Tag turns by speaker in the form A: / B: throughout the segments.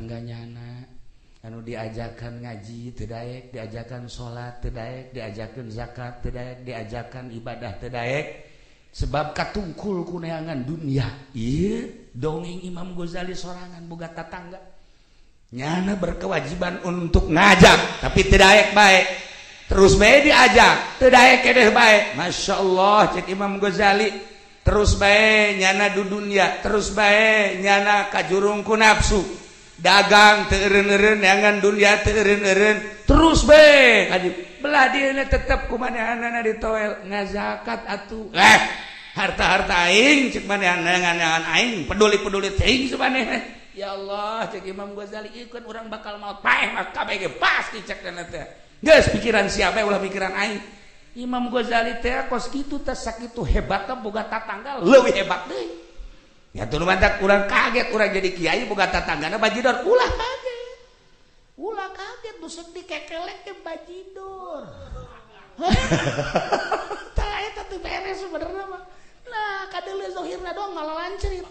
A: tetangganya anu diajakan ngaji teu daek, diajakan salat teu daek, diajakan zakat teu daek, diajakan ibadah teu daek sebab katungkul ku neangan dunia. Ieu dongeng Imam Ghazali sorangan boga tatangga. Nyana berkewajiban untuk ngajak tapi teu daek bae. Terus bae diajak teu daek kedeh bae. Masyaallah cek Imam Ghazali. Terus bae nyana du dunia, terus bae nyana kajurung ku nafsu. Dagang teu eureun-eureun neangan dunia teu eureun-eureun. Terus bae belah dieuna tetep kumanehanana ditoel ngazakat atuh. Harta-harta aing cek manehan neangan aing peduli-peduli teuing samaneh. Ya Allah cek Imam Ghazali ieu kan urang bakal maot paeh mah kabeh ge pasti cek kana teh. Geus pikiran siapa ulah pikiran aing. Imam Ghazali teh kos kitu teh sakitu hebatna boga tatangga leuwih hebat deui. Ya tuluy mantak urang kaget urang jadi kiai boga tatanggana bajidor ulah kaget. Ulah kaget dusek dikekelek ke bajidor. Tah eta teh beres sebenarnya mah. Nah, kadeuleu zahirna doang malah lancerit.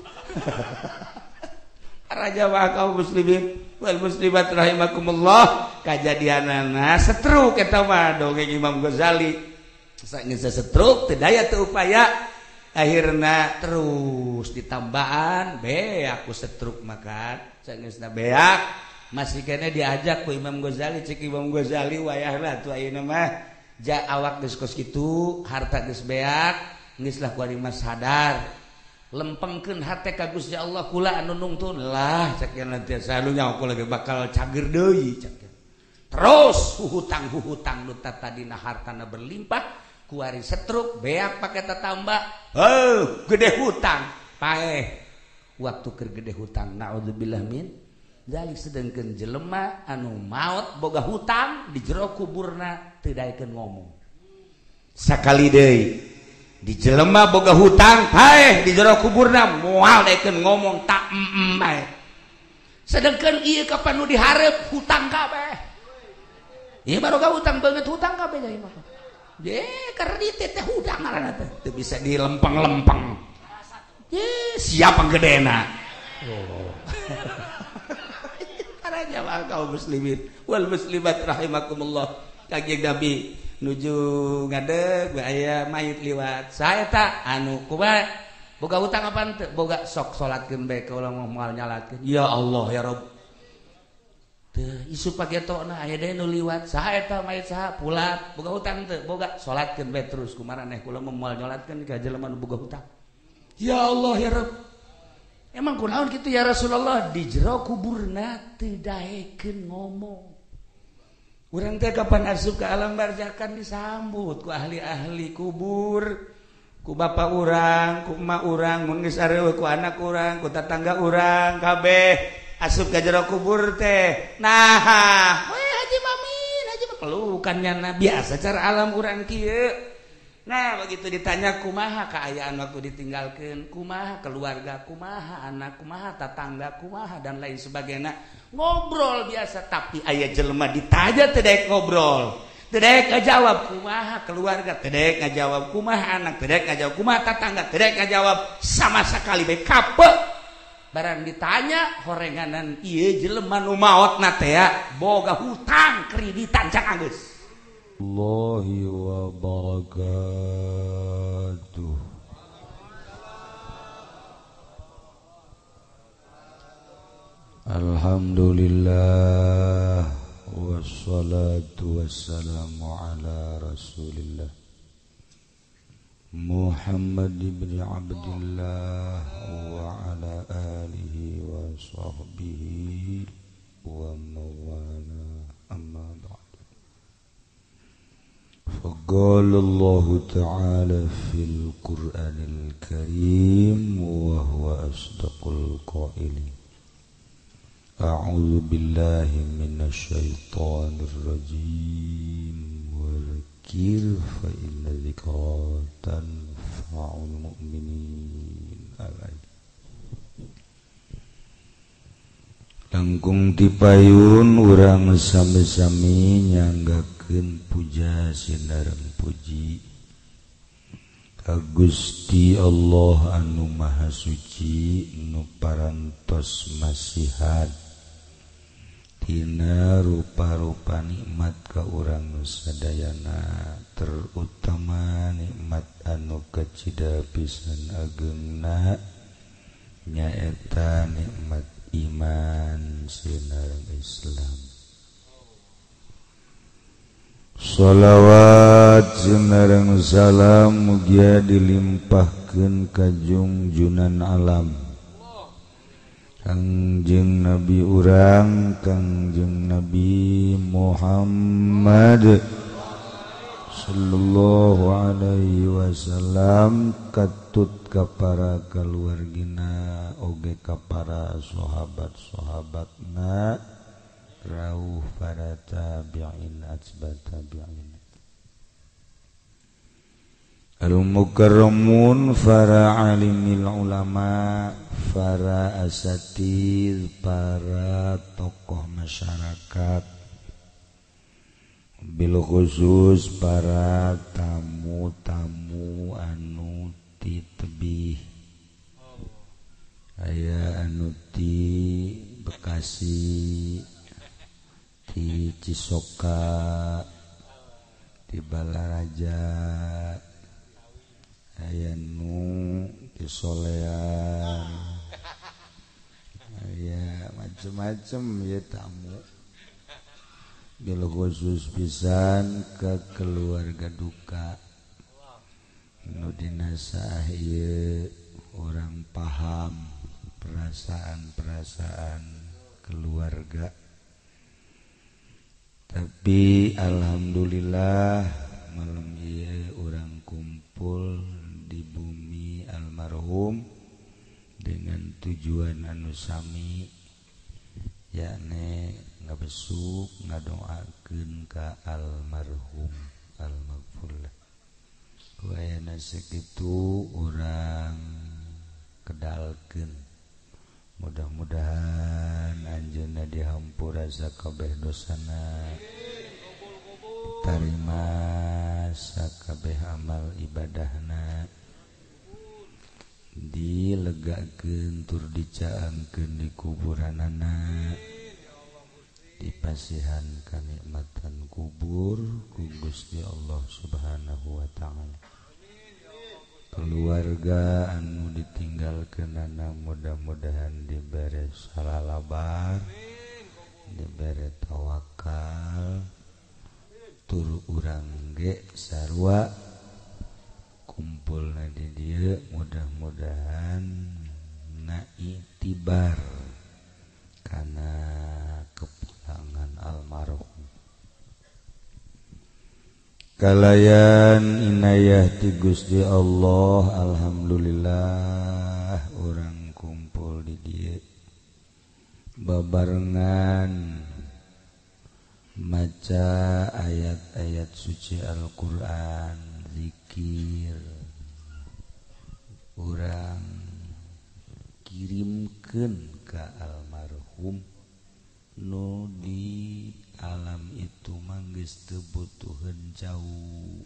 A: Raja wa kaum muslimin wal muslimat rahimakumullah kajadianana setruk eta mah dongeng Imam Ghazali. Saenggeus setruk teu daya teu upaya akhirna terus ditambaan beak aku setruk makan saenggeusna beak masih kene diajak ku Imam Ghazali cek Imam Ghazali wayahna atuh ayeuna mah ja awak geus kos kitu harta geus beak geus lah ku ari mah sadar lempengkeun hate ka Gusti Allah kula anu nungtun lah cek nanti salunya aku lagi bakal cager deui cek terus hutang nu tadina hartana berlimpah kuari setruk beak pakai tetamba gede hutang paeh waktu keur gede hutang naudzubillah min zalik sedengkeun jelema anu maot boga hutang di jero kuburna teu daekeun ngomong sakali deui di jelema boga hutang paeh di jero kuburna moal daekeun ngomong tak bae sedengkeun ieu kapan nu dihareup hutang kabeh ieu baroga hutang banget hutang kabeh jadi mah kredit teh hutang ngaranna teh teu bisa dilempeng-lempeng. Siapa gedena? Karanya mah kaum muslimin wal muslimat rahimakumullah. Kanjeng Nabi nuju ngadeg aya mayit liwat. Saeta anu kumaha boga hutang apaan teu? Boga sok salatkeun bae ka ulang moal nyalatkeun. Ya Allah ya Rabb. Isu pagetona aya deui nu liwat saha eta mayit saha pulat boga hutang teu boga salatkeun bae terus kumaraneh kula moal nyolatkeun ka jelema nu boga hutang ya Allah ya Rabb emang kunaon kitu ya Rasulullah di jero kuburna teu daekeun ngomong urang teh kapan asup ka alam barzakhan disambut ku ahli-ahli kubur ku bapa urang ku emak urang mun geus areueuh ku anak urang ku tetangga urang kabeh asup ka jero kubur teh nah Haji Mamin pelukannya biasa cara alam urang kieu nah begitu ditanya kumaha kaayaan waktu ditinggalkeun kumaha keluarga kumaha anak kumaha tetangga kumaha dan lain sebagainya ngobrol biasa tapi aya jelema ditanya teu daek ngobrol teu daek ngajawab kumaha keluarga teu daek ngajawab kumaha anak teu daek ngajawab kumaha tetangga teu daek ngajawab sama sekali bae kapeu barang ditanya horenganan ieu jelema nu maotna teh boga hutang kreditan can anggeus Allahi wa barakatuh. Alhamdulillah wassalatu wassalamu ala Rasulillah Muhammad ibn Abdullah wa ala alihi wa sahbihi wa mawala amma ba'd. Faqala Allah ta'ala fil Qur'anil Karim wa huwa asdaqul qailin. A'udzu billahi minasy syaithanir rajim. Kir fa inna dzikra tanfa'ul mu'minin alai langkung dipayun urang sami-sami nyanggakeun puja sinareng puji ka Gusti Allah anu maha suci nu parantos masihat
B: tina rupa-rupa nikmat ka urang sadayana terutama nikmat anu kacida pisan agengna nyaeta nikmat iman sinareng Islam. Shalawat sinareng salam mugia dilimpahkeun ka junjunan alam Kangjeng Nabi urang Kangjeng Nabi Muhammad sallallahu alaihi wasallam katut ka para kaluargina oge ka para sahabat-sahabatna rawuh para tabi'in atba' tabi'in al-mukarramun para alimil ulama para asatid para tokoh masyarakat bil khusus para tamu-tamu anu ti tebih aya anu ti Bekasi ti Cisoka ti Balaraja aya nu ti Solean aya macem-macem ya tamu bil khusus pisan ke keluarga duka nu dinasah ieu orang paham perasaan-perasaan keluarga. Tapi alhamdulillah malam ieu urang kumpul di bumi almarhum dengan tujuan anu sami yakni ngabesuk ngadoakeun ka almarhum al-maghfurlah. Ku ayana sakitu urang kedalkeun mudah-mudahan anjeunna dihampura sakabeh dosana tarima sakabeh amal ibadahna dilegakeun tur dicaangkeun di kuburanana dipasihan kanikmatan kubur ku Gusti Allah Subhanahu wa taala. Keluarga anu ditinggalkeunana mudah-mudahan dibere salalabar, dibere tawakal, tur urang ge sarua kumpulna di dieu mudah-mudahan na itibar kana kepulangan almarhum. Kalayan inayah ti Gusti Allah alhamdulillah urang kumpul di dieu babarengan maca ayat-ayat suci Al-Qur'an, zikir, urang kirimkeun ka almarhum nu di alam itu manggis teu butuheun jauh,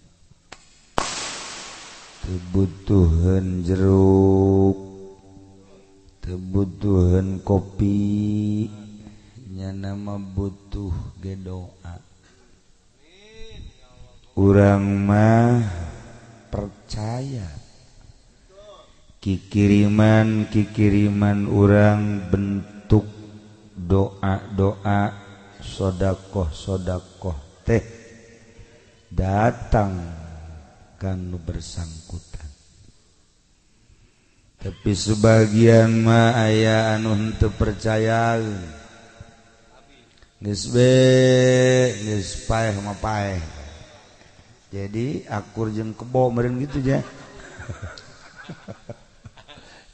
B: teu butuheun jeruk, teu butuheun kopi, nyana mah butuh ge doa. Urang mah percaya kikiriman urang bentuk doa-doa sodakoh teh datang kanu bersangkutan. Tapi sebagian mah aya anu henteu percaya geus paeh mah paeh. Jadi akur jeung kebo meureun gitu ja.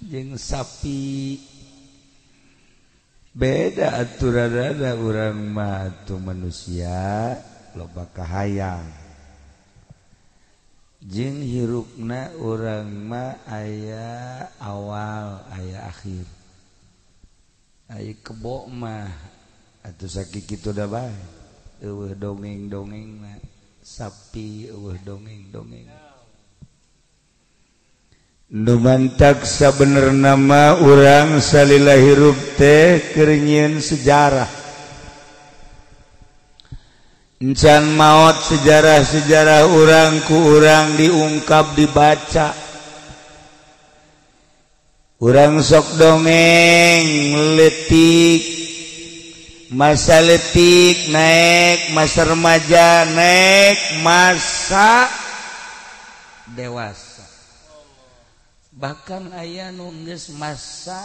B: Jeung sapi beda aturanana urang mah atuh manusia loba kahayang jeung hirupna urang mah aya awal aya akhir aya kebo mah atuh sakitu da bae eueuh dongeng-dongengna sapi eueuh dongeng-dongeng nu mantak sabenerna mah urang salila hirup teh keur nyieun sejarah encan maut sejarah-sejarah urang ku urang diungkap dibaca. Urang sok dongeng letik masa letik naik masa remaja naik masa dewasa. Bahkan aya nu geus masa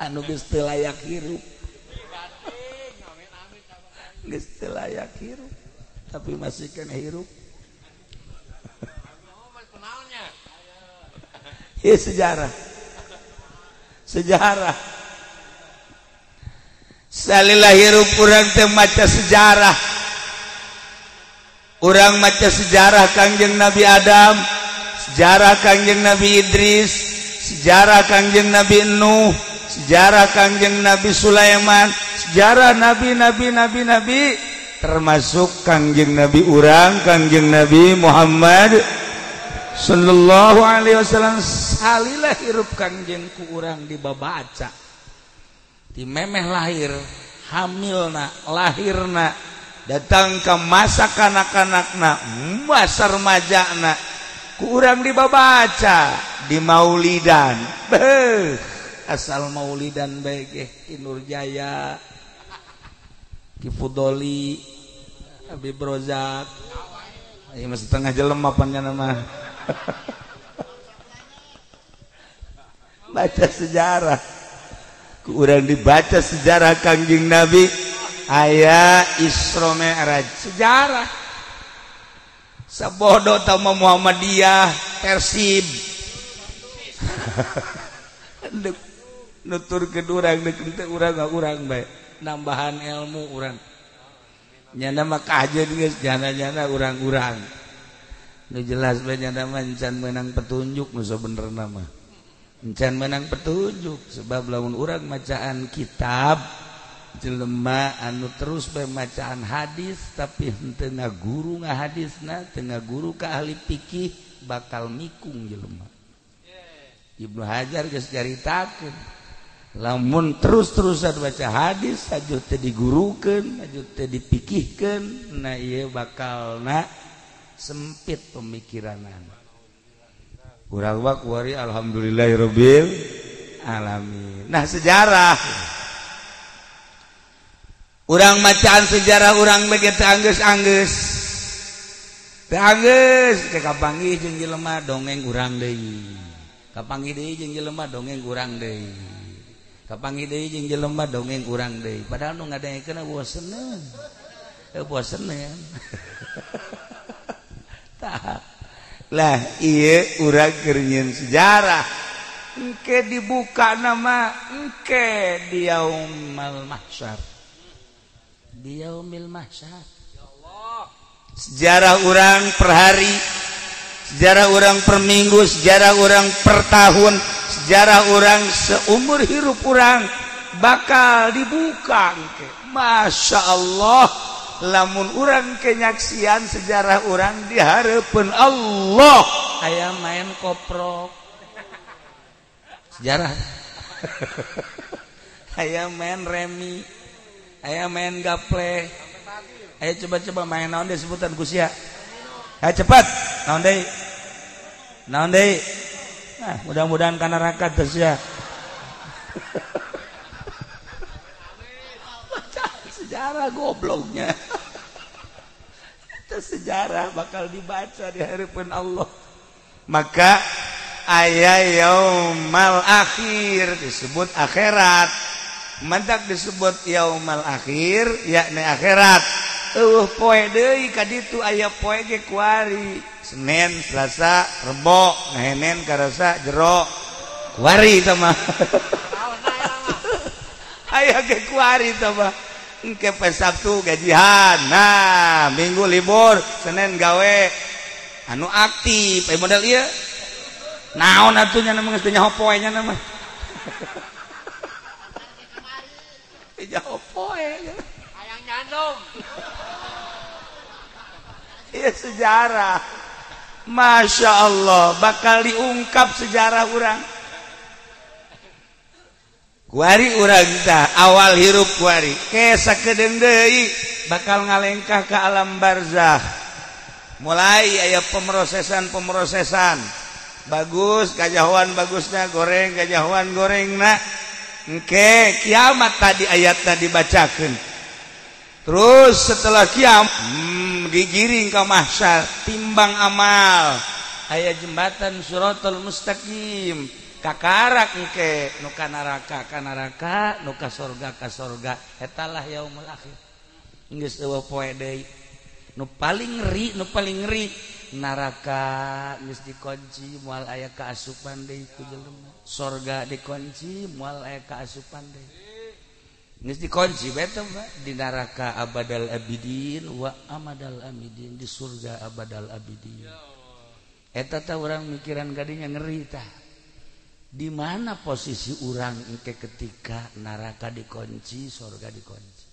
B: anu geus teu layak hirup. Geus teu layak hirup tapi masih kena hirup. Ya sejarah salila hirup urang teh maca sejarah. Urang maca sejarah Kangjeng Nabi Adam, sejarah Kangjeng Nabi Idris, sejarah Kangjeng Nabi Nuh, sejarah Kangjeng Nabi Sulaiman, sejarah nabi termasuk Kangjeng Nabi urang Kangjeng Nabi Muhammad sallallahu alaihi wasallam. Salila hirup Kangjeng ku urang dibabaca. Di memeh lahir, hamilna, lahirna, datang ke masa kanak-kanakna, masa remajana, ku urang dibabaca di maulidan. Beuh, asal maulidan bae ge Ki Nurjaya, Ki Fudoli, Habib Rozak. Ieu mah setengah jelema panjana mah. Baca sejarah, ku urang dibaca sejarah Kangjeng Nabi. Aya Isra Mi'raj sejarah. Sabodo tama Muhammadiyah Persib. Nuturkeun urang deuk teh urang bae nambahan ilmu urang. Nyana mah kajen geus jana-jana urang-urang. Nu jelas bae nyana mah encan meunang petunjuk nu sabenerna mah. Encan meunang petunjuk sebab lamun urang macaan kitab jelema anu terus bae macaan hadis tapi henteu ngaguru ngahadisna, teu ngaguru ka ahli fikih bakal mikung jelema. Ibnu Hajar geus caritakeun lamun terus-terusan baca hadis hajuh teu digurukeun, hajuh teu dipikihkeun, nah ieu bakalna sempit pemikiranna. Urang mah kuari alhamdulillahirabbil alamin. Nah sejarah urang macaan sejarah urang bege teu anggeus-anggeus. Teu anggeus teh kapanggih jeung jelema dongeng urang deui. Kapanggih deui jeung jelema dongeng urang deui. Kapanggih deui jeung jelema dongeng urang deui. Padahal nu ngadengekeun boseneun. Boseneun. Tah. Lah ieu urang keur nyieun sejarah. Engke dibuka nama engke di yaumul mahsyar. Di yaumil mahsyar. Sejarah urang per hari, sejarah urang per minggu, sejarah urang per tahun, sejarah urang seumur hirup urang bakal dibuka engke. Masya Allah, lamun urang kenyaksian sejarah urang di hareupeun Allah aya main koprok. Sejarah. Aya main remi, aya main gaple. Ayo coba-coba main naon deui sebutan ku sia. Ayo cepat. Naon deui? Naon deui? Nah, mudah-mudahan kana rakat teh sia. Baca sejarah gobloknya. Itu sejarah bakal dibaca di hareupeun Allah. Maka aya yaumal akhir disebut akhirat. Mantak disebut yaumal akhir yakni akhirat. Poe deui ka ditu aya poe ge kuari. Senin, Selasa, Rebo, ngahenen karasa jero. Kuari teh mah. Aya ge kuari teh mah. Engke poe Sabtu gajian. Nah, Minggu libur, Senin gawe. Anu aktif, model ieu. Naon atunya namanya geus teu nyaho poe nya mah. Nyaho poe. Hayang nyandung. Iya sejarah. Masya Allah bakal diungkap sejarah urang.
A: kuari urang tah awal hirup kuari kesa kedeng deui bakal ngalengkah ke alam barzakh mulai aya pemrosesan bagus kajahuan bagusna goreng kajahuan gorengna engke kiamat tadi ayatna dibacakeun terus setelah kiamat digiring ke mahsyar timbang amal aya jembatan siratal mustaqim kakarak engke nu ka neraka nu ka surga eta lah yaumul akhir geus eueuh poe deui nu paling ngeri neraka geus dikunci moal aya kaasupan deui ku jelema surga dikunci moal aya kaasupan deui geus dikunci beta di neraka abadal abidin wa amadal amidin di surga abadal abidin eta teh urang mikiran gadinya ngeri tah di mana posisi urang engke ketika neraka dikunci surga dikunci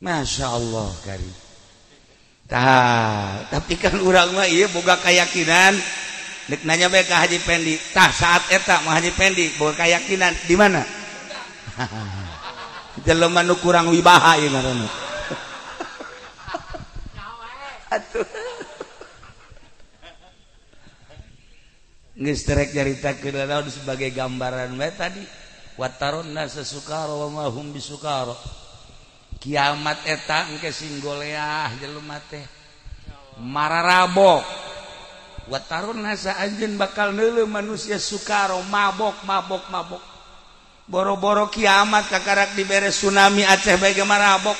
A: Masya Allah kari tah tapi kan urang mah ieu boga keyakinan nek nanya bae ka Haji Pendi tah saat eta mah Haji Pendi boga keyakinan di mana jelema nu kurang wibaha ieu ngaranna atuh geus terek nyaritakeun naon sebagai gambaran we tadi watarunna sasukara wa ma hum bisukara kiamat eta engke singgoleah jelema teh mararabok watarunna sa anjeun bakal neuleuh manusia sukara mabok boro-boro kiamat kakarak dibere tsunami Aceh bae ge marabok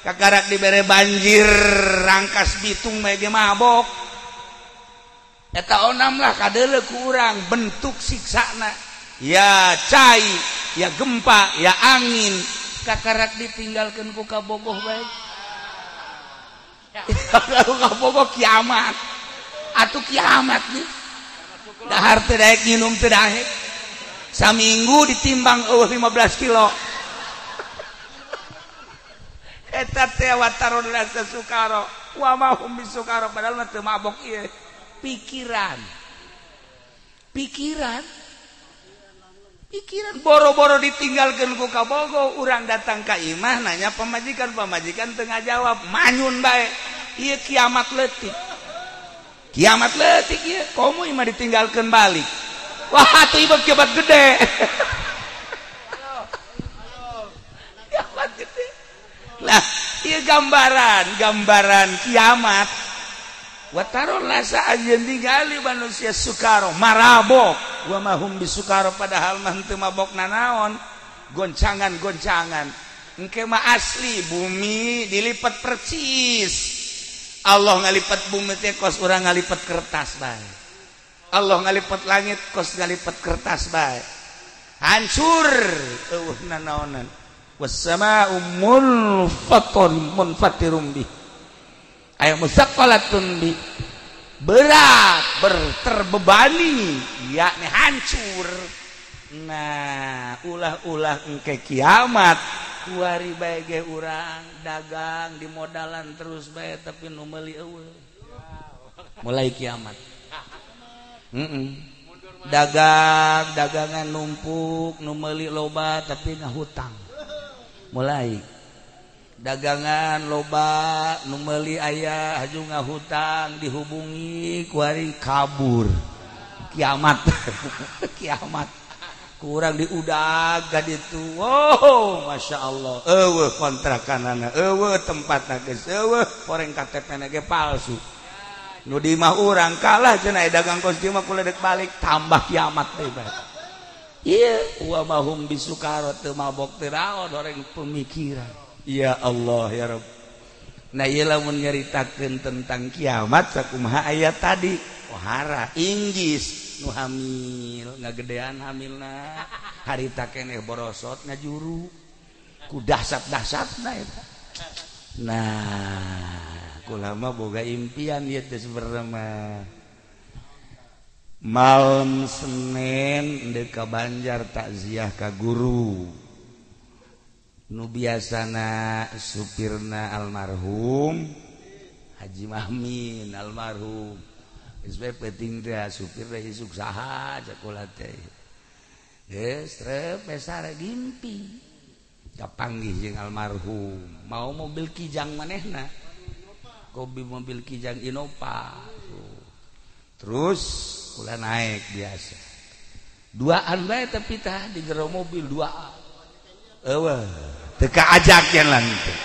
A: kakarak dibere banjir Rangkas Bitung bae ge mabok eta onam lah kadeuleu ku urang bentuk siksana ya cai ya gempa ya angin kakarak ditinggalkeun ku kabogoh bae ku kabogoh kiamat atuh kiamat nih dahar teu daek nginum teu daek saminggu ditimbang 15 kilo eta teh watarun rasa sukaro wa ma hum bisukaro padahal mah teu mabok ieu pikiran boro-boro ditinggalkeun ku kabogoh urang datang ka imah nanya pamajikan tengah jawab manyun bae ieu kiamat leutik ieu komo imah ditinggalkeun balik wah atuh ieu kiamat gede kiamat gede lah ieu gambaran kiamat watarun lasa anjeun ningali manusia sukaro marabok wa mahum bisukaro padahal mah teu mabokna naon goncangan engke mah asli bumi dilipat percis Allah ngalipat bumi teh kos urang ngalipat kertas bae Allah ngalipat langit kos ngalipat kertas bae hancur eueuh nanaonan was-samaa'u munfatirum bih aya musaqqalatun bi berat terbebani yakni hancur nah ulah engke kiamat kuari bae ge urang dagang di modalan terus bae tapi nu meuli eueuh mulai kiamat dagangan numpuk nu meuli loba tapi ngahutang mulai dagangan loba nu meuli aya haju ngahutang dihubungi kuari kabur kiamat kiamat kurang diudag ka ditu oh Masya Allah eueuh kontrakanana eueuh tempatna geus eueuh poreng KTP-na ge palsu nu di mah urang kalah cenah dagang kos mah kuledek balik tambah kiamat teh bae ieu wa mahum bisukara teu mabok teu raon orang pemikiran ya Allah ya Rabb. Nah ieu lamun nyaritakeun tentang kiamat sakumaha ayat tadi pohara inggis nu hamil ngagedean hamilna harita keneh borosot ngajuru ku dahsyat-dahsyatna eta nah kula mah boga impian ieu teh sebenarnya malam Senin deuk ka Banjar takziah ka guru nu biasana supirna almarhum Haji Mahmin almarhum geus bae penting teh supir teh isuk saha cak ulah teh besar gimpi kapanggih jeung almarhum mau mobil kijang manehna kobi mobil kijang Innova terus kula naik biasa duaan bae tapi tah di jero mobil duaan eueuh teu kaajakkeun lah teh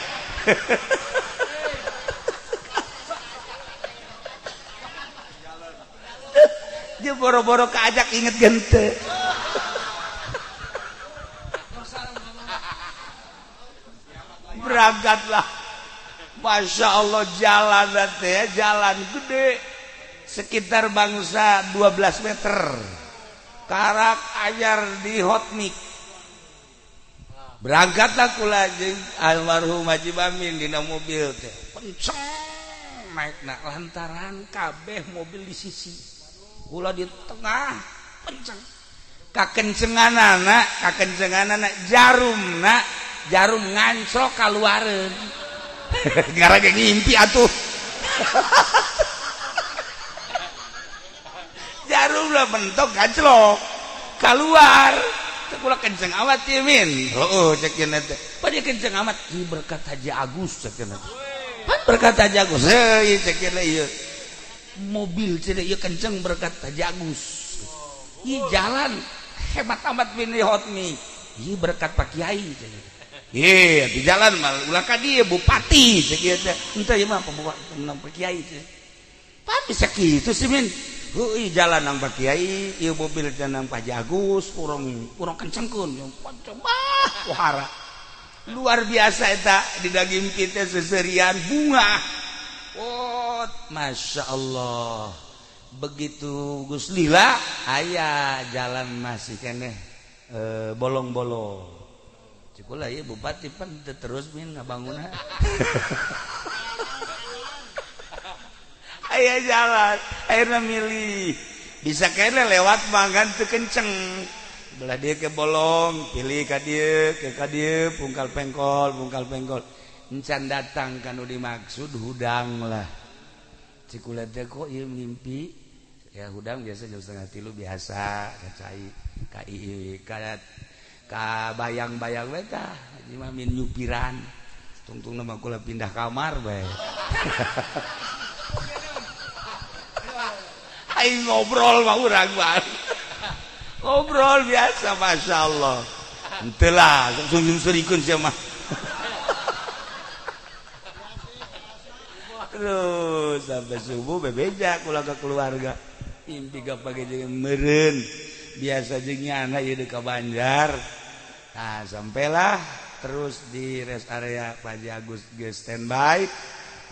A: je boro-boro kaajak inget gente berangkatlah Masya Allah jalan teh jalan gede sekitar bangsa 12 meter karak anyar di hot mic berangkatlah kula jeung almarhum Haji Mamin dina mobil teh penceng naikna lantaran kabeh mobil di sisi kula di tengah penceng kakencenganana jarum ngancrok kaluareun gara ge ngimpi atuh jarum lah mentok ganclok keluar kula kenceng amat ieu min cek cenah teh pade kenceng amat ieu berkat Haji Agus cek cenah pan berkat Haji Agus cek cenah ieu mobil cenah ieu kenceng berkat Haji Agus ieu jalan hebat amat bini hot mi ieu berkat Pak Kiai cenah di jalan mah ulah ka dieu bupati cek ieu teh henteu ieu mah Pak Kiai teh pan bisa kitu sih min jalan nang Pak Kiai ieu mobil nang Pak Haji Agus urang kencengkeun coba wahara luar biasa eta di daging teh seserian bunga Masya Allah begitu Gus Lila aya jalan masih keneh bolong-bolong cukula ieu bupati pan terus min ngabangunna aya jalan akhirnya milih bisa kene lewat manggan teu kenceng belah dia ke bolong pilih ka dieu ke ka dieu pungkal pengkol encan datang kanu dimaksud hudang lah cikula teh kok ieu mimpi ya hudang biasa jam 2:30 biasa kacai ka ieu ka bayang-bayang we tah Haji Mamin nyupiran tungtung nama kula pindah kamar bae aing ngobrol mah urang mah ngobrol biasa Masya Allah henteu lah langsung serikeun sia mah terus sampai subuh bebeja kula ke keluarga impi ka pagi jeung meureun biasa jeung nyana ieu ka Banjar nah sampailah terus di rest area Pak Haji Agus geus standby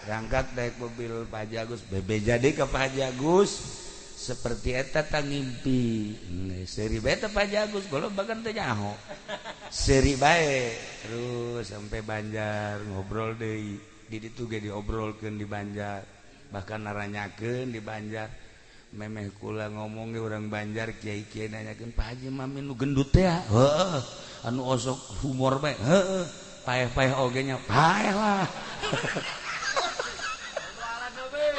A: berangkat naik mobil Pak Haji Agus bebeja deui ka Pak Haji Agus seperti eta tah ngimpi seri bae teh Pak Haji Agus golombagan teh nyaho seri bae terus sampai Banjar ngobrol deui di ditu ge diobrolkeun di Banjar bahkan naranyakeun di Banjar memeh kula ngomong ge urang Banjar kiai-kiai nanyakeun Pak Haji Mamin nu gendut teh ya heueuh anu osok humor bae heueuh paeh-paeh oge nya paeh lah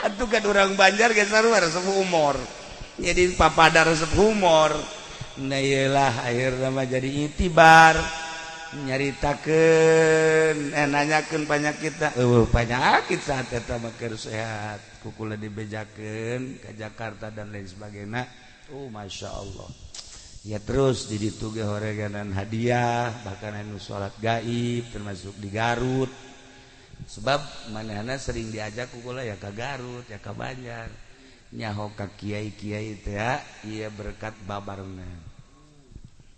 A: atuh kan urang Banjar ge sarua resep humor jadi papada resep humor nah iyalah akhirna mah jadi itibar nyaritakeun nanyakeun panyakitna penyakit saat eta mah keur sehat kukula dibejakeun ka Jakarta dan lain sebagainya Masya Allah ya terus di ditu ge horeganan hadiah bahkan anu salat gaib termasuk di Garut sebab manehna sering diajak kukula ya ka Garut ya ka Banjar nyaho ka kiai-kiai teh ya ieu berkat babarna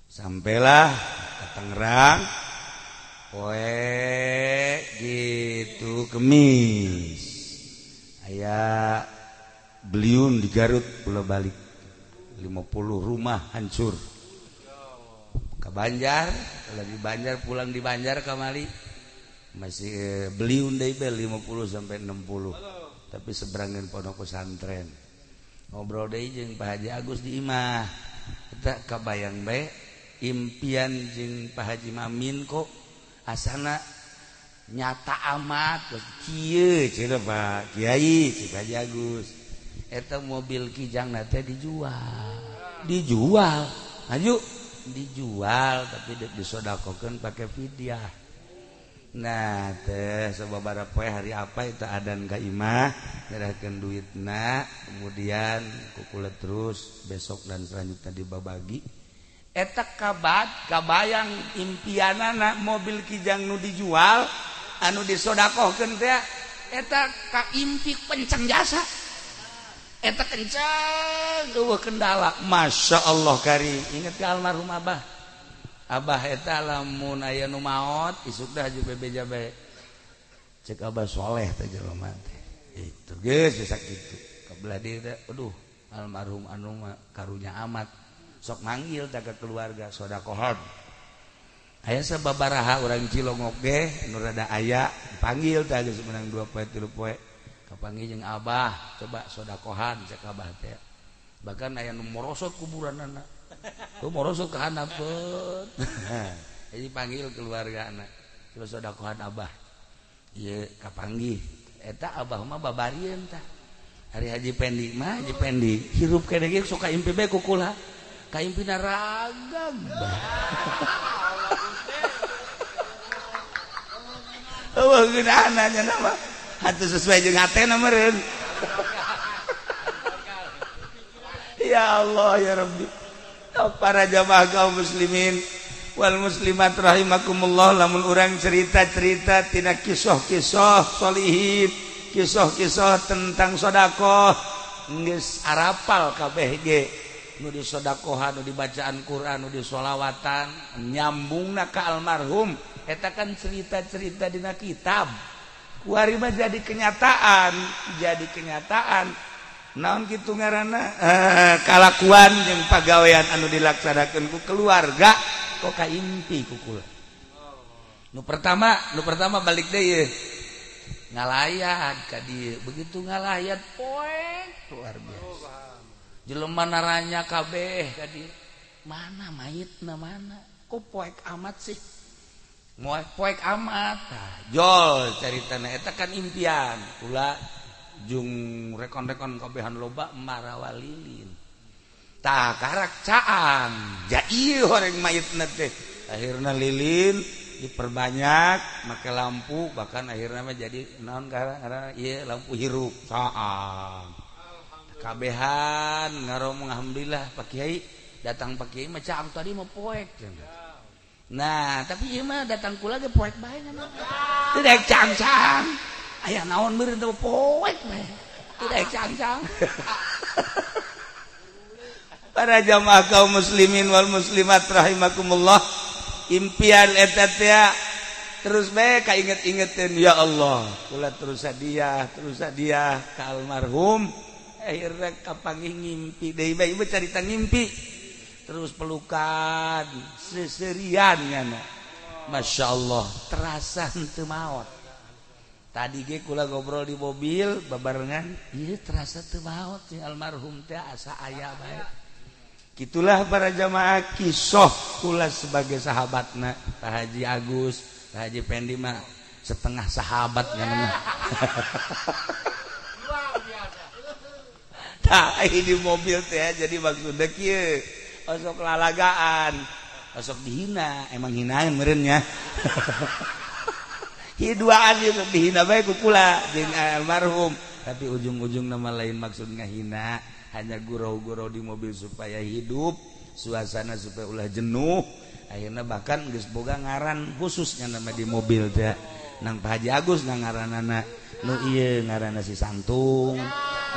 A: sampailah ke Tangerang poe gitu Kemis aya beliun di Garut pulau balik 50 rumah hancur ke Banjar kalau di Banjar pulang di Banjar kamari masih beliun deui 50 sampai 60 tapi seberangan pondok pesantren ngobrol deui jeung Pak Haji Agus di imah eta kabayang bae impian jeung Pak Haji Mamin kok asana nyata amat kieu cenah Pak Kiai cik Haji Agus eta mobil kijangna teh dijual aju
B: dijual tapi disodakokeun pakai fidyah. Nah teh sababaraha poe hari apa itu adan ka imah nyerahkeun duitna kemudian kukula terus besok dan selanjutnya dibabagi eta kabayang impianana mobil kijang nu dijual anu disodakokeun teh eta kaimpi penceng jasa eta kencang eueuh kendala Masya Allah karim inget ka almarhum Abah eta lamun aya nu maot isuk dah haju bebeja bae cek Abah soleh teh jelema teh itu geus bisa kitu kabelah dieu teh aduh almarhum anu mah karunya amat sok manggil teh ka keluarga sodakohan aya sababaraha urang Cilongok ge nu rada aya dipanggil teh geus menang 2 poe 3 poe kapanggih jeung Abah coba sodakohan cek Abah teh bahkan aya nu morosot kuburanna tuh morosot ke hanapeut jadi panggil keluarga anak terus sodakohan Abah ieu kapanggih eta Abah mah babarieun tah hari Haji Pendi mah Haji Pendi hirup kene ge sok kaimpi bae kukula kaimpina ragam eueuh geunana nya mah hatu sesuai jeung hatena meureun ya Allah ya Rabbi para jamaah kaum muslimin wal muslimat rahimakumullah lamun urang cerita-cerita tina kisah-kisah sholihin kisah-kisah tentang sedekah geus arapal kabeh ge nu disedekahan nu dibacaan Quran nu disolawatan nyambungna ka almarhum eta kan cerita-cerita dina kitab kuari mah jadi kenyataan naon kitu ngaranna kalakuan jeung pagawean anu dilaksanakeun ku keluarga kok kaimpi ku kula nu pertama balik deui ngalayat ka dieu begitu ngalayat poek luar biasa jelema naranya kabeh ka dieu mana mayitna mana kok poek amat sih moal poek amat jol caritana eta kan impian kula jung rekon-rekon kabehan loba marawalilin tah karak caang jaieu horeng mayitna teh akhirna lilin diperbanyak make lampu bahkan akhirna mah jadi naon karana ieu lampu hirup caang kabehan ngaromong alhamdulillah Pak Kiai datang Pak Kiai mah caang tadi mah poek nah tapi ieu mah datang kula ge poek bae nya teu daek caang-caang aya naon meureun teh poek we teu daek caang-caang para jamaah kaum muslimin wal muslimat rahimakumullah impian eta teh terus bae kainget-ingeteun ya Allah kula terus hadiah ka almarhum akhirna kapanggih ngimpi deui bae ieu carita ngimpi terus pelukan seserian ngana Masya Allah terasa teu maot tadi ge kula ngobrol di mobil babarengan ieu terasa teu maot si almarhum teh asa aya bae kitulah para jamaah kisah kula sebagai sahabatna Pak Haji Agus Pak Haji Pendi mah setengah sahabat ngana tah di mobil teh jadi maksudna kieu osok lalagaan osok dihina emang hinain meureun nya hiduaan ieu dihina bae ku kula jeung almarhum tapi ujung-ujung nama lain maksud ngahina hanya gurau-gurau di mobil supaya hidup suasana supaya ulah jenuh akhirna bahkan geus boga ngaran khususnya nama di mobil teh nang Pak Haji Agus nang ngaranana nu ieu ngaranna si Santung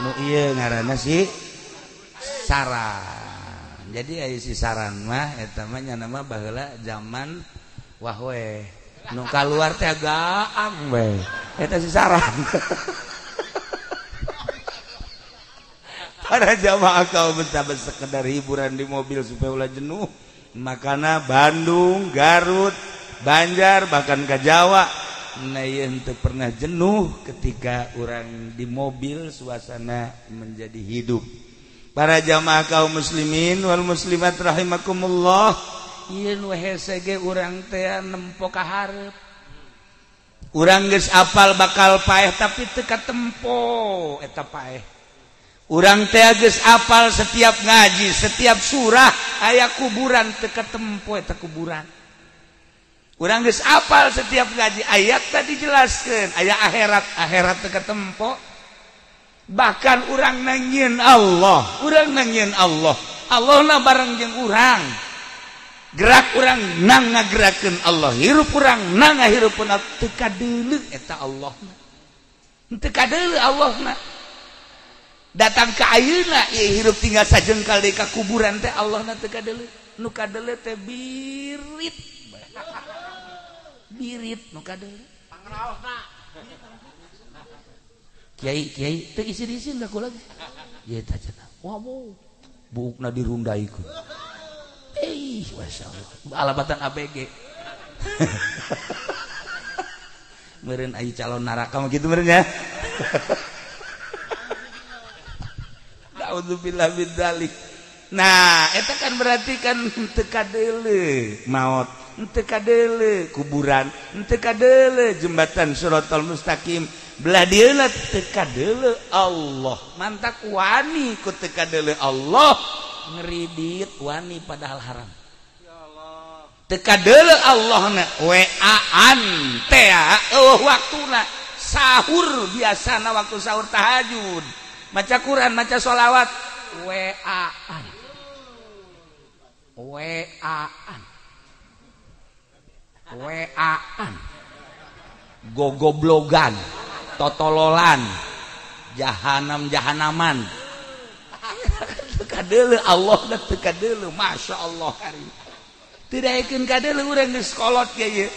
B: nu ieu ngaranna si Saran jadi aya si Saran mah eta mah nya nama baheula zaman wahwe nu kaluar teh gaang we eta si Saran para jamaah kaum muslimin sekedar hiburan di mobil supaya ulah jenuh makana Bandung Garut Banjar bahkan ke Jawa nah ieu henteu pernah jenuh ketika orang di mobil suasana menjadi hidup. Para jamaah kaum muslimin wal muslimat rahimakumullah ieu nu hese ge urang teh nempo ka hareup urang geus apal bakal paeh tapi teu katempo eta paeh urang teh geus apal setiap ngaji setiap surah
A: aya kuburan teka tempo eta kuburan. Urang geus apal setiap ngaji ayat tadi jelaskeun aya akhirat teka tempo. Bahkan urang nangieun Allah, Allah na bareng jeung urang. Gerak urang nang ngagerakeun Allah, hirup urang nang ngahirupeun teu kadeuleu eta Allahna. Teu kadeuleu Allahna. Datang ka ayeuna ieu hirup tinggal sajengkal deui ka kuburan teh Allahna teu kadeuleu. Nu kadeuleu teh birit. Birit nu kadeuleu. Pangraosna. Kiai teu isin-isin da kula. Ye tah cenah. Waduh. Buukna dirundaikeun. Masyaallah. Alabatan ABG. Meureun aya calon neraka mah kitu meureun ya. Nauzubillah min dzalik. Nah, eta kan berarti kan teu kadeuleu maot, teu kadeuleu kuburan, teu kadeuleu jembatan Shiratal Mustaqim. Belah dieuna teu kadeuleu Allah. Mantak wani ku teu kadeuleu Allah ngeridit wani padahal haram. Ya Allah. Teu kadeuleu Allahna WA-an teh waktuna sahur biasana waktu sahur tahajud. Maca Quran, maca sholawat WA-an. Gogoblogan, totololan, jahanaman. Teu kadeuleu Allah da teu kadeuleu, masyaallah hari. Teu daekeun kadeuleu urang geus kolot kieu.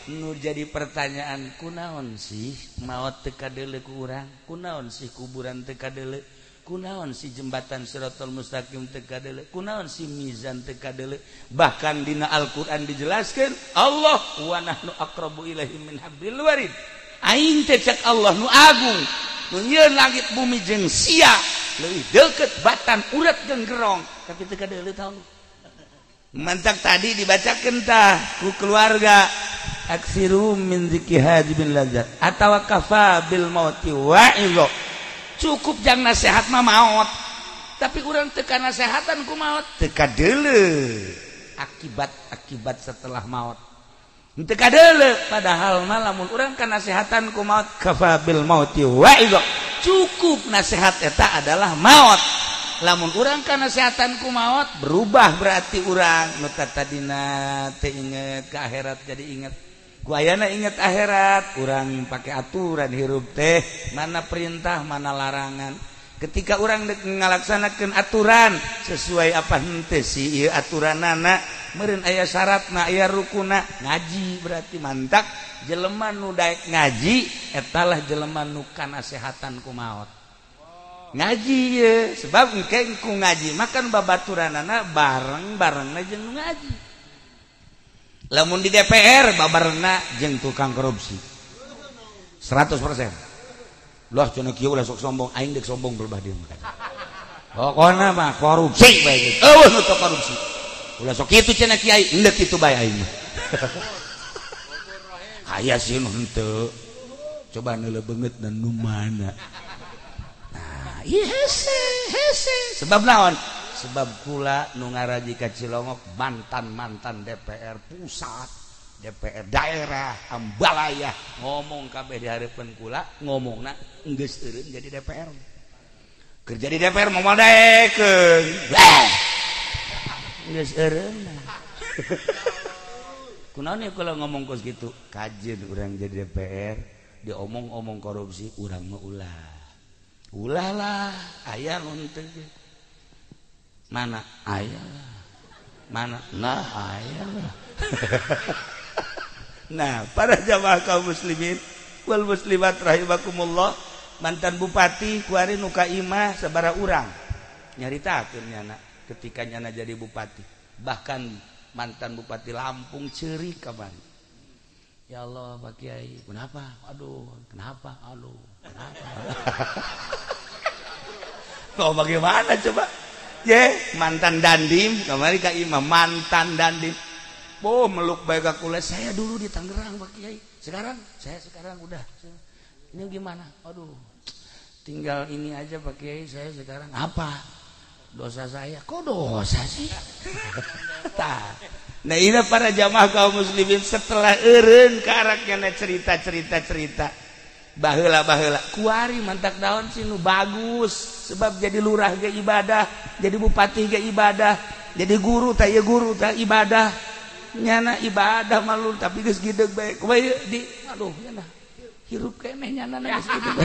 A: Nu jadi pertanyaan, kunaon sih maot teu kadeuleu ku urang? Kunaon sih kuburan teu kadeuleu? Kunaon si jembatan Shiratal Mustaqim teu kadeuleu? Kunaon si mizan teu kadeuleu? Bahkan dina Al-Qur'an dijelaskeun Allah wa nahnu aqrabu ilaihi min hablil warid. Aing teh cek Allah nu agung, nu nyieun langit bumi jeung sia, leuwih deukeut batan urat jeung gerong, tapi teu kadeuleu tahu. Mantak tadi dibacakeun tah ku keluarga aksiru min zikri hajibin lazat atawa kafa bil mauti wa'idho. Cukup jang nasihat mah maot, tapi urang teu kanasehatan ku maot teu kadeuleu akibat setelah maot teu kadeuleu. Padahal mah lamun urang kanasehatan ku maot kafa bil mauti wa'idho, cukup nasihat eta adalah maot. Lamun urang kanasehatan ku maot berubah berarti urang nu tadina teu inget ka akhirat jadi inget. Ku ayana inget akhirat, urang pake aturan hirup teh, mana perintah mana larangan. Ketika urang ngalaksanakeun aturan sesuai apa henteu si ieu aturanana, meureun aya syaratna aya rukuna, ngaji berarti mantak jelema nu daek ngaji etalah jelema nu kanasehatan ku maot. Ngaji ye, sebab engke ku ngaji makan babaturanana bareng-barengna jeung ngaji. Lamun di DPR babarengna jeung tukang korupsi 100%. Lah cenah kieu ulah sok sombong, aing deuk sombong berbah dieu. Pokona mah korupsi bae. Eueuh nu korupsi. Ulah sok kitu cenah kiai, endek kitu bae aing. Aya sih nu henteu. Coba neuleuh beungeut dan nu mana. Nah, ieu hese. Sebab naon? Sebab kula nu ngaraji ka Cilongok mantan DPR pusat, DPR daerah, ambalaya ngomong kabeh di hareupeun kula, ngomongna geus eureun jadi DPR. Kerja di DPR moal daekeun. Geus eureun. Kunaon ya kula ngomong kos kitu? Kajeun urang jadi DPR, diomong-omong korupsi urang mah ulah. Ulah lah, aya nu teu. Mana ayah, mana nah ayah. Nah, para jamaah kaum muslimin wal muslimat rahimakumullah, mantan bupati kuari nu ka imah sabara urang nyaritakeun nyana ketika nyana jadi bupati. Bahkan mantan bupati Lampung ceurik ka Bali. Ya Allah Pak Kiai, kenapa? Aduh, kenapa? Aduh, kenapa? Kok bagaimana coba? Mantan dandim kemarin ka imam mantan dandim meluk bae ka kula, saya dulu di Tangerang Pak Kiai, saya sekarang udah ini gimana, aduh tinggal ini aja Pak Kiai, saya sekarang apa dosa saya kok dosa sih. Nah ini para jamaah kaum muslimin setelah eureun karaknya cerita baheula kuari mantak daun sih nu bagus sebab jadi lurah ge ibadah, jadi bupati ge ibadah, jadi guru tah ibadah nyana ibadah malu tapi geus gideg bae kumaha di aduh nyana hirup keneh nyana geus gideg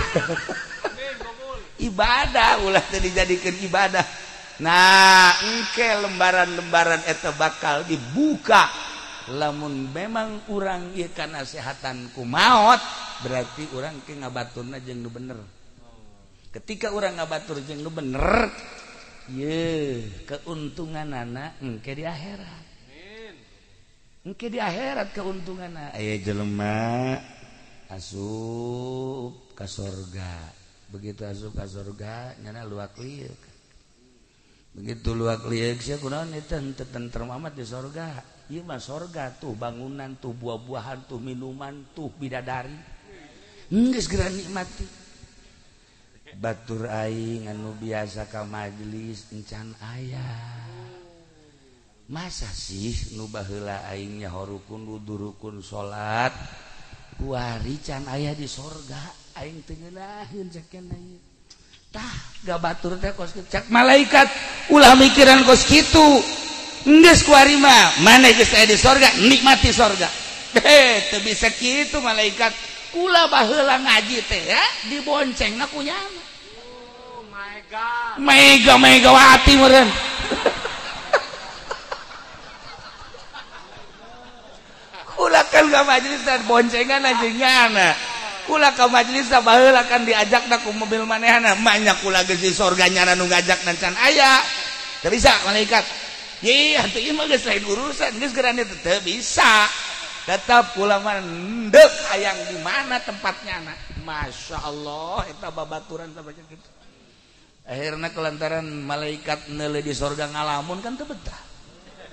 A: ibadah ulah teu dijadikeun ibadah. Nah engke lembaran-lembaran eta bakal dibuka lamun memang urang ieu kana sehatan ku maot berarti urang ke ngabaturna jeung nu bener. Ketika urang ngabatur jeung nu bener ye keuntunganana engke di akhirat. Engke di akhirat keuntunganna aya jelema asup ka surga. Begitu asup ka surga nyana luak lieu. Begitu luak liek sia kunaon eta teu tentrem amat di sorga. Ieu mah sorga tuh bangunan tuh buah-buahan tuh minuman tuh bidadari. Geus geura nikmati. Batur aing anu biasa ka majelis encan aya. Masa sih nu baheula aing nyaho rukun wudu rukun salat kuari can aya di sorga aing teu ngeunaheun sakenna ieu. Tah gak batur teh kos cak malaikat ulah mikiran kos kitu geus kuari mah maneh geus aya di sorga nikmati sorga teu bisa kitu malaikat ulah baheula ngaji teh ya diboncengna ku nyana megawati meureun ulah kan ka majelis dan boncengan jeung nyana kula ka majelis baheula kan diajakna ku mobil manehna banyak kula geus di sorga nyana nu ngajakna can aya teu bisa malaikat ye atuh ieu mah geus lain urusan geus geurana teu bisa tetep kula mah deuk hayang di mana tempatnya na masyaallah eta babaturan sabaca kitu akhirna kelantaran malaikat neuleuh di sorga ngalamun kan teu betah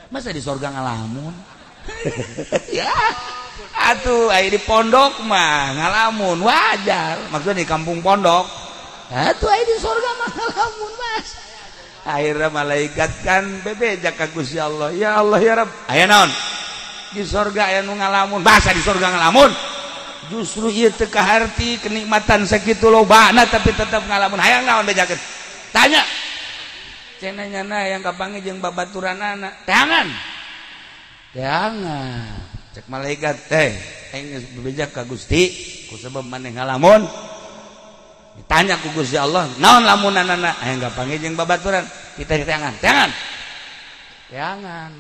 A: masa di sorga ngalamun ya atuh aya di pondok mah ngalamun wajar maksudnya di kampung pondok atuh aya di surga mah ngalamun mas akhirnya malaikat kan bebejak ka Gusti Allah ya Rabb aya naon di surga aya nu ngalamun masa di surga ngalamun justru ieu teu kaharti kenikmatan sakitu lobana tapi tetep ngalamun hayang naon bejakeun tanya cenah nyana yang kapanggih jeung babaturanana teangan cek malaikat aing geus bebejak ka Gusti kusabab maneh ngalamun ditanya ku Gusti Allah naon lamunanana aya gapanggih jeung babaturan kita teangan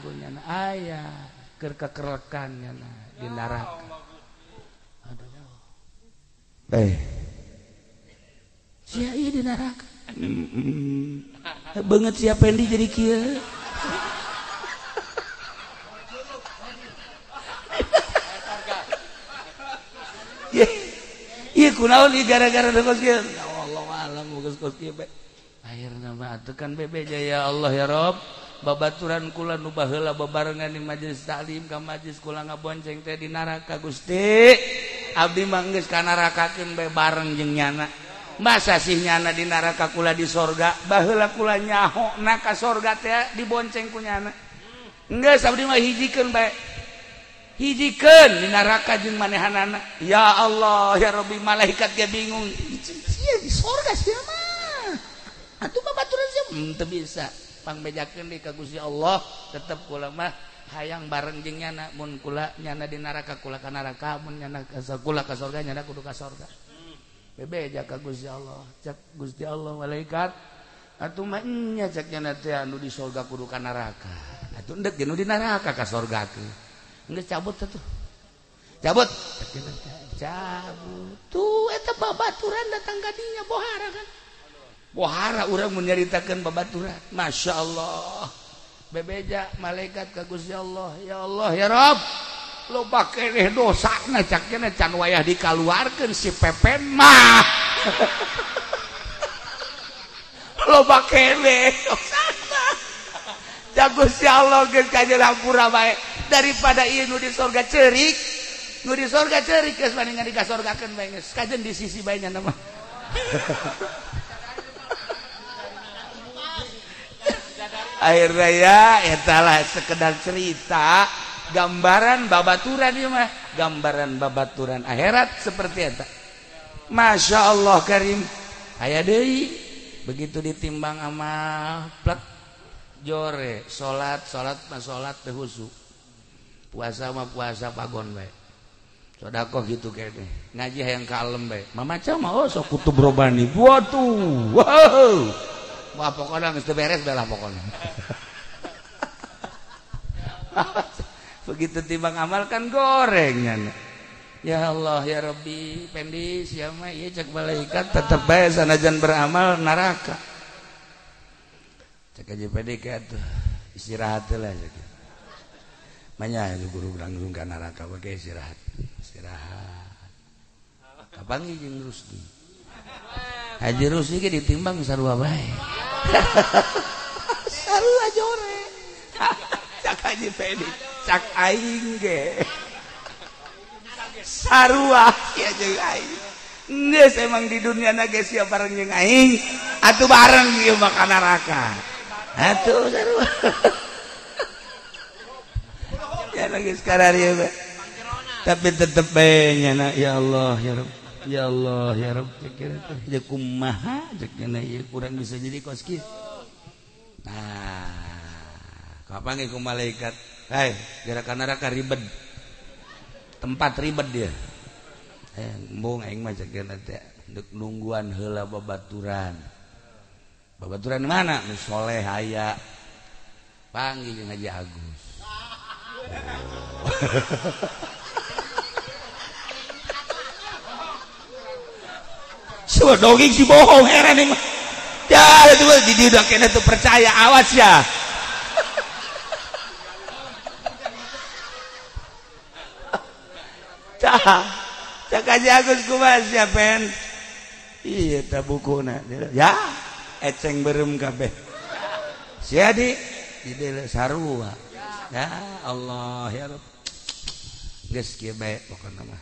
A: ku nyana aya keur kakerekan nyana di neraka aduh sia ieu di neraka beungeut sia pendi jadi kieu iya kunaon ieu gara-gara kos kieu Allah alam kos kieu bae akhirna mah atuh kan bebeja ya Allah ya Rabb babaturan kula nu baheula babarengan di majelis taklim ka majelis kula ngabonceng teh di neraka Gusti abdi mah geus ka nerakakeun bae bareng jeung nyana masa sih nyana di neraka kula di sorga baheula kula nyahona ka sorga teh dibonceng ku nyana geus abdi mah hijikeun bae hijikeun di neraka jeung manehanana ya Allah ya Rabbi malaikat ge bingung sia di sorga sia mah atuh babaturan sia teu bisa pangbejakeun di ka Gusti Allah tetep kula mah hayang bareng jeung nyana mun kula nyana di neraka kula ka neraka mun nyana kula ka sorga nyana kudu ka sorga bebeja ka Gusti Allah cek Gusti Allah malaikat atuh mah nya cek nyana teh anu di sorga kudu ka neraka atuh endek nu di neraka ka sorga teh geus cabut atuh cabut tuh eta babaturan datang ka dinya bohara kan bohara urang mun nyaritakeun babaturan masyaallah bebeja malaikat ka Gusti Allah ya Rabb loba keneh dosana cak keneh can wayah dikaluarkeun si pepen mah loba keneh dosana cak Gusti Allah geus kajeul hampura bae daripada ieu nu di sorga ceurik geus paningan di kasorgakeun bae geus kajeun di sisi bae nya mah air raya etalah sekedar cerita gambaran babaturan ieu mah gambaran babaturan akhirat seperti eta. Masya Allah karim aya deui begitu ditimbang amal plek jore salat mah salat teu husu puasa mah puasa pagon bae sodaqoh gitu kayaknya ngaji hayang kalem bae mamaca mah oh sok kutub robani waduh wow wah pokoknya geus teu beres bae lah pokoknya begitu timbang amal kan gorengnya. Ya Allah ya Rabbi pendi sia mah ieu cek malaikat tetep bae sanajan beramal neraka. Cek aja pede atuh istirahat lah cek. Manya guru langsung ka neraka bage istirahat. Istirahat. Kapan jeung Rusdi? Haji Rusdi ge ditimbang sarua bae. Sarua jore. Cak aja pede, cak aing ge. Sarua ya jeung aing geus emang di dunia na geus sia bareng jeung aing atuh bareng ieu mah ka neraka atuh sarua ya geus kararieu bae tapi tetep bae nya ya Allah ya Rabb ya Allah ya Rabb kira teh kumaha cek nya ieu kurang bisa jadi kos kieu nah kapan ku malaikat hai gara ka neraka ribet tempat ribet dia embung aing mah cekeun teh nungguan heula babaturan mana nu soleh aya panggil jeung Haji Agus Sudah dongeng si bohong heran ini mah ya itu di dieu kena tuh percaya awas ya cak aja Agus kumaha sia pen iya ta bukuna ya eceng beureum kabeh sia di dieu sarua ya Allah ya Rabb geus kieu bae pokona mah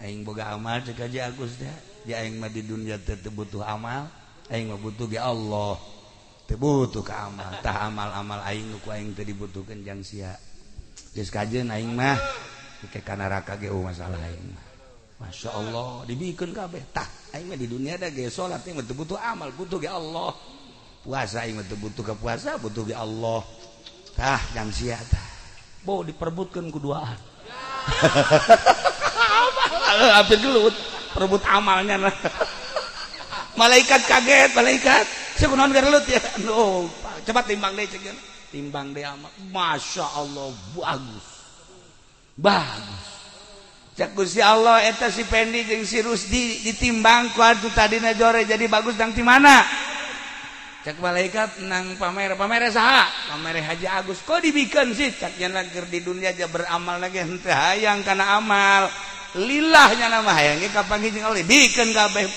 A: aing boga amal cak aja Agus teh ya aing mah di dunya teh teu butuh amal aing mah butuh ge Allah teu butuh ka amal tah amal-amal aing nu ku aing teu dibutuhkeun jang sia geus kajeun aing mah ke kana neraka ge masalah aing mah Masya Allah dibikeun kabeh tah aing mah di dunia da ge salat teh teu butuh amal butuh ge Allah puasa aing mah teu butuh ka puasa butuh ge Allah tah jang sia tah bo diperebutkeun ku duaan apa dulu perebut amalnya nah. Malaikat kaget malaikat sakunaon gerelut ya no coba timbang deui ceuk timbang deui amal Masya Allah bagus cak Gusti Allah eta si Pendi jeung si Rusdi ditimbang ku anu tadina jore jadi bagus dang ti mana cak malaikat nang pamer saha pamer Haji Agus kok dibikeun sih cak nya keur di dunia aja beramal lagi henteu hayang kana amal lillahnya nama hayang ge kapanggih jeung Allah dibikeun kabeh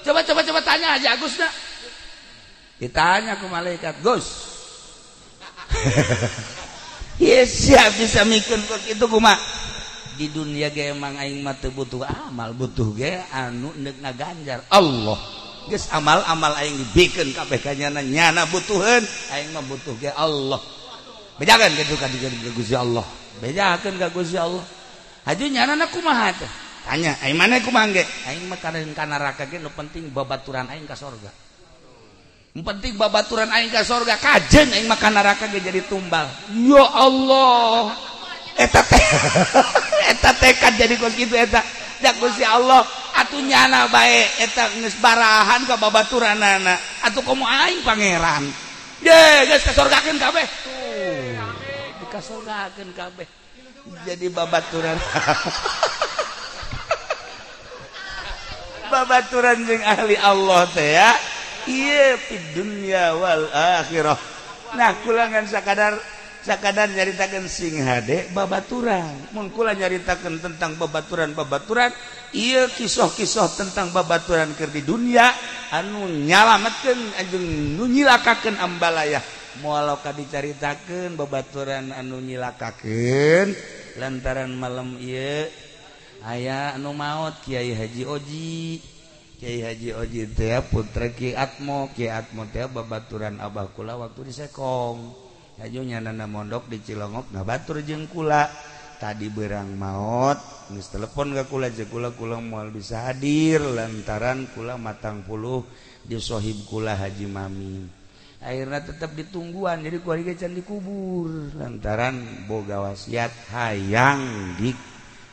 A: coba tanya Haji Agusna ditanya ku malaikat Gus yes ya bisa mikir kok itu kumaha di dunia ge emang aing mah teu butuh amal butuh ge anu neuk ngaganjar Allah geus amal-amal aing dibikeun kabeh ka nyana butuheun aing mah butuh ge Allah bejakeun kitu ka Gusti Allah bejakeun ka Gusti Allah haju nyana kumaha teh tanya aing maneh kumaha ge aing mah kana neraka ge nu penting babaturan aing ka surga penting babaturan aing ka surga kajen aing mah ka neraka ge jadi tumbal ya Allah eta tekad jadi kos kitu eta da Gusti Allah atuh nyana bae eta geus barahan ka babaturanana atuh komo aing pangeran ye geus kasorgakeun kabeh tuh dikasorgakeun kabeh jadi babaturan babaturan jeung ahli Allah teh ya iya fid dunya wal akhirah nah kulangan sakadar nyaritakeun sing hade babaturan mun kula nyaritakeun tentang babaturan ieu kisah-kisah tentang babaturan keur di dunia anu nyalametkeun jeung nu nyilakakeun ambalaya moal ka dicaritakeun babaturan anu nyilakakeun lantaran malam ieu aya anu maot Kiai Haji Oji Kyai Haji Oji teh putra Ki Atmo teh babaturan abah kula waktu di Sekong. Hajunya nana mondok di Cilongok ngabatur jeung kula. Tadi berang maot geus telepon ka kula jeung kula moal bisa hadir lantaran kula matang puluh di sohib kula Haji Mami. Akhirna tetap ditungguan jadi kuari can dikubur lantaran boga wasiat hayang di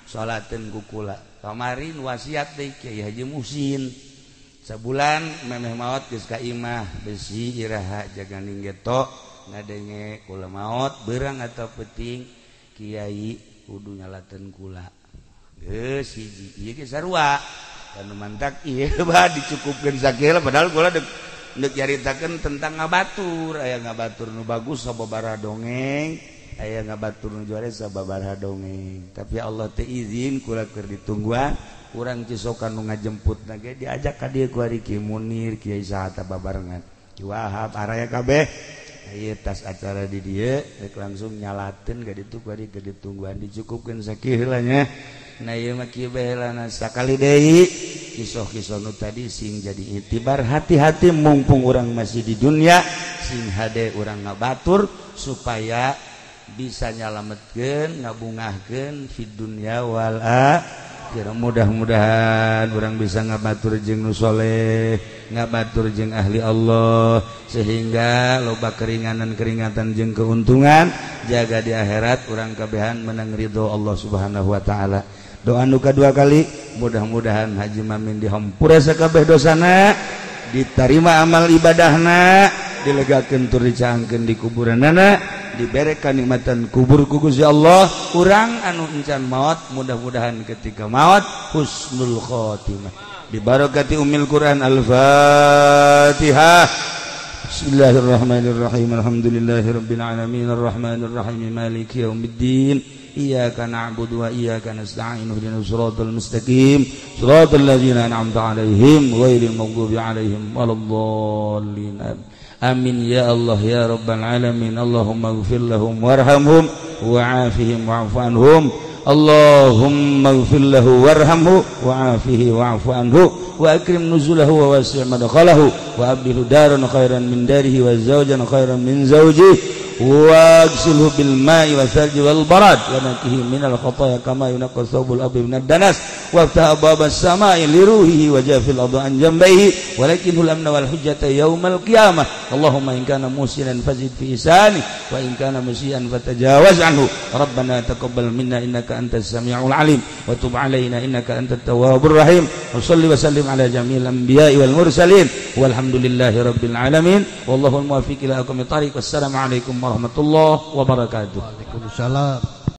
A: sholateun ku kula. Kamarin wasiat deui Kyai Haji Muhsin. Sabulan memeh maot geus ka imah besi iraha jaganing geto ngadenge kula maot beurang atau penting Kiai kudu nyalateun kula. Geus hiji ieu ge sarua. Anu mantak ieu bah dicukupkeun sakieu padahal kula deuk nyaritakeun tentang ngabatur, aya ngabatur nu bagus sababaraha dongeng. Aya ngabatur nu juare sababaraha dongeng. Tapi Allah teh izin kula keur ditungguan, urang cisokan nu ngajemputna ge diajak ka dieu ku ari Ki Munir, Kiai saha babarengan. Ki Wahab araya kabeh. Ieu tas acara di dieu rek langsung nyalateun ka ditu ku ari keur ditungguan dicukupkeun sakieu heula nya. Nah ieu mah kieu bae heulana sakali deui kisah-kisah nu tadi sing jadi itibar hati-hati mumpung urang masih di dunia sing hade urang ngabatur supaya bisa nyalametkeun ngabungahkeun fid dunya wal akhirah. Mudah-mudahan urang bisa ngabatur jeung nu saleh, ngabatur jeung ahli Allah sehingga loba keringanan-keringatan jeung keuntungan jaga di akhirat urang kabehan menang ridho Allah Subhanahu wa taala. Doa nu kadua kali mudah-mudahan Haji Mamin dihampura sakabeh dosana, diterima amal ibadahna, dilegakeun tur dicaangkeun di kuburanana, dibere kanikmatan kubur ku Gusti Allah. Urang anu encan maot mudah-mudahan ketika maot husnul khotimah. Bi barakati ummil Quran Al-Fatihah. Bismillahirrahmanirrahim. Alhamdulillahirabbil alamin arrahmanir rahim maliki yaumiddin. Iyyaka na'budu wa iyyaka nasta'in ihdinas siratal mustaqim siratal ladzina an'amta 'alaihim ghairil maghdubi 'alaihim waladdallin. Amin ya Allah ya rabbal alamin. Allahumma ighfir lahum warhamhum wa'afihim wa'fu anhum. Allahumma ighfir lahu warhamhu wa'afihi wa'fu anhu wa akrim nuzulahu wa wasi' madkhalahu wa abdilhu daran khairan min darihi wa zawjan khairan min zawjihi واغسله بالماء والثلج والبرد ونقه من الخطايا كما ينقى الثوب الابيض من الدنس وافتح ابواب السماء لروحه وجاف الارض عن جنبيه ولكنه الامن والحجه يوم القيامه. اللهم ان كان محسنا فزد في إحسانه وان كان مسيئا فتجاوز عنه. ربنا تقبل منا انك انت السميع العليم وتب علينا انك انت التواب الرحيم. وصل وسلم على جميع الانبياء والمرسلين والحمد لله رب العالمين والله الموفق الى اقوم الطريق. والسلام عليكم warahmatullahi wabarakatuh. Waalaikumsalam.